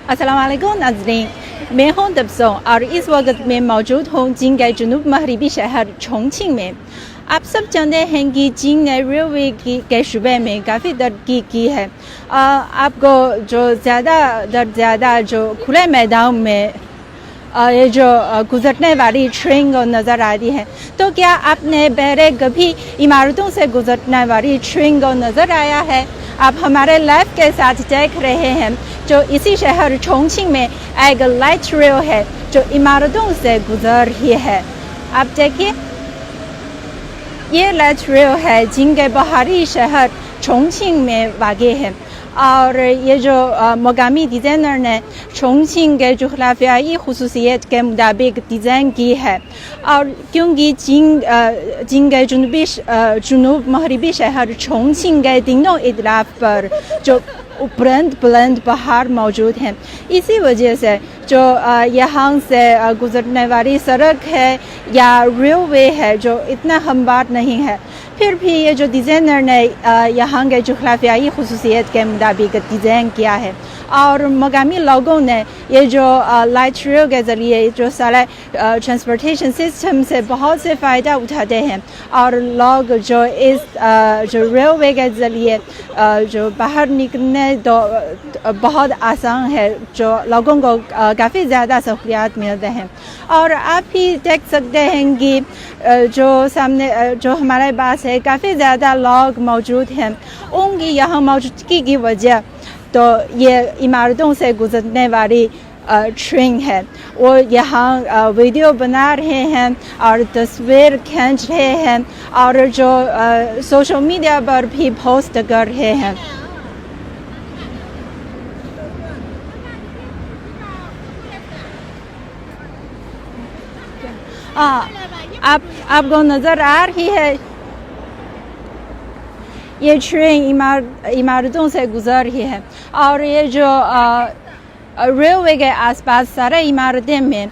السلام علیکم ناظرین، میں ہوں تبسم اور اس وقت میں موجود ہوں چین کے جنوب مغربی شہر چونگچنگ میں۔ آپ سب جانتے ہیں کہ چین نے ریلوے کے شعبے میں کافی ترقی کی ہے۔ آپ کو جو زیادہ جو کھلے میدان میں یہ جو گزرنے والی ٹرین کو نظر آتی ہے، تو کیا آپ نے پہلے کبھی عمارتوں سے گزرنے والی ٹرین کو نظر آیا ہے؟ آپ ہمارے لائیو کے ساتھ دیکھ رہے ہیں جو اسی شہر چونگچنگ میں ایک لائٹ ریل ہے جو عمارتوں سے گزر رہی ہے۔ آپ دیکھیے، یہ لائٹ ریل ہے چین کے باہری شہر چونگچنگ میں واقع ہے، اور یہ جو مقامی ڈیزائنر نے چونگچنگ کے جغرافیائی خصوصیت کے مطابق ڈیزائن کی ہے، اور کیونکہ چین کے جنوب مغربی شہر چونگچنگ کے تینوں اطراف پر جو بلند پہاڑ موجود ہیں، اسی وجہ سے جو یہاں سے گزرنے والی سڑک ہے یا ریلوے ہے جو اتنا ہموار نہیں ہے، پھر بھی یہ جو ڈیزائنر نے یہاں کے جغرافیائی خصوصیت کے مطابق ڈیزائن کیا ہے، اور مقامی لوگوں نے یہ جو لائٹ ریل کے ذریعے جو سارے ٹرانسپورٹیشن سسٹم سے بہت سے فائدہ اٹھاتے ہیں، اور لوگ جو اس جو ریلوے کے ذریعے جو باہر نکلنے تو بہت آسان ہے، جو لوگوں کو کافی زیادہ سہولیات ملتے ہیں۔ اور آپ بھی دیکھ سکتے ہیں کہ جو سامنے جو ہمارے پاس ہے کافی زیادہ لوگ موجود ہیں، ان کی یہاں موجودگی کی وجہ تو یہ عمارتوں سے گزرنے والی ٹرین ہے۔ وہ یہاں ویڈیو بنا رہے ہیں اور تصویر کھینچ رہے ہیں، اور جو سوشل میڈیا پر بھی پوسٹ کر رہے ہیں۔ آپ کو نظر آ رہی ہے یہ ٹرین عمارتوں سے گزر رہی ہے، اور یہ جو ریلوے کے آس پاس سارے عمارتیں میں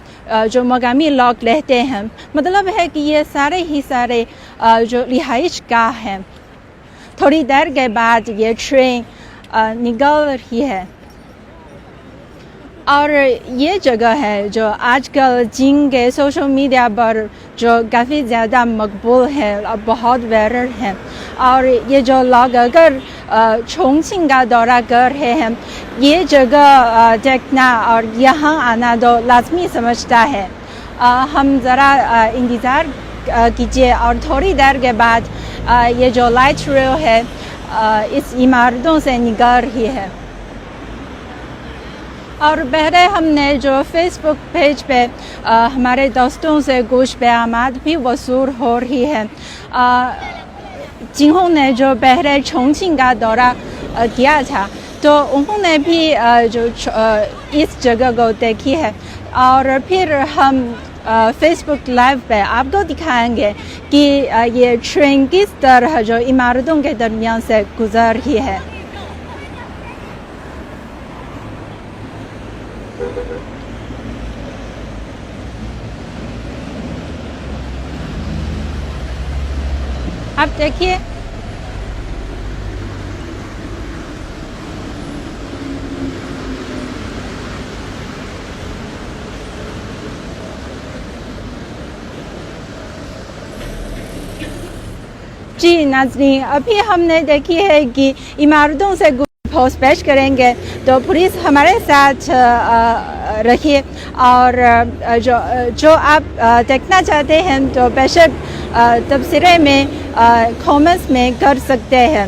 جو مقامی لوگ رہتے ہیں، مطلب ہے کہ یہ سارے جو رہائش گاہ ہیں۔ تھوڑی دیر کے بعد یہ ٹرین نکل رہی ہے، اور یہ جگہ ہے جو آج کل چین کے سوشل میڈیا پر جو کافی زیادہ مقبول ہے اور بہت وائرل ہے، اور یہ جو لوگ اگر چونگچنگ کا دورہ کر رہے ہیں، یہ جگہ دیکھنا اور یہاں آنا تو لازمی سمجھتا ہے۔ ہم ذرا انتظار کیجیے، اور تھوڑی دیر کے بعد یہ جو لائٹ ریل ہے اس عمارتوں سے نکل رہی ہے۔ اور پہلے ہم نے جو فیس بک پیج پہ ہمارے دوستوں سے کچھ پیغامات بھی وصول ہو رہی ہے، جنہوں نے جو پہلے چونگچنگ کا دورہ کیا تھا، تو انہوں نے بھی جو اس جگہ کو دیکھی ہے، اور پھر ہم فیس بک لائیو پہ آپ کو دکھائیں گے کہ یہ ٹرین کس طرح جو عمارتوں کے درمیان سے گزر رہی ہے۔ آپ دیکھیے، جی ناظرین، ابھی ہم نے دیکھی ہے کہ عمارتوں سے پوسٹ پیش کریں گے، تو پولیس ہمارے ساتھ رکھیے، اور جو آپ دیکھنا چاہتے ہیں تو بے شک تبصرے میں کامنٹس میں کر سکتے ہیں۔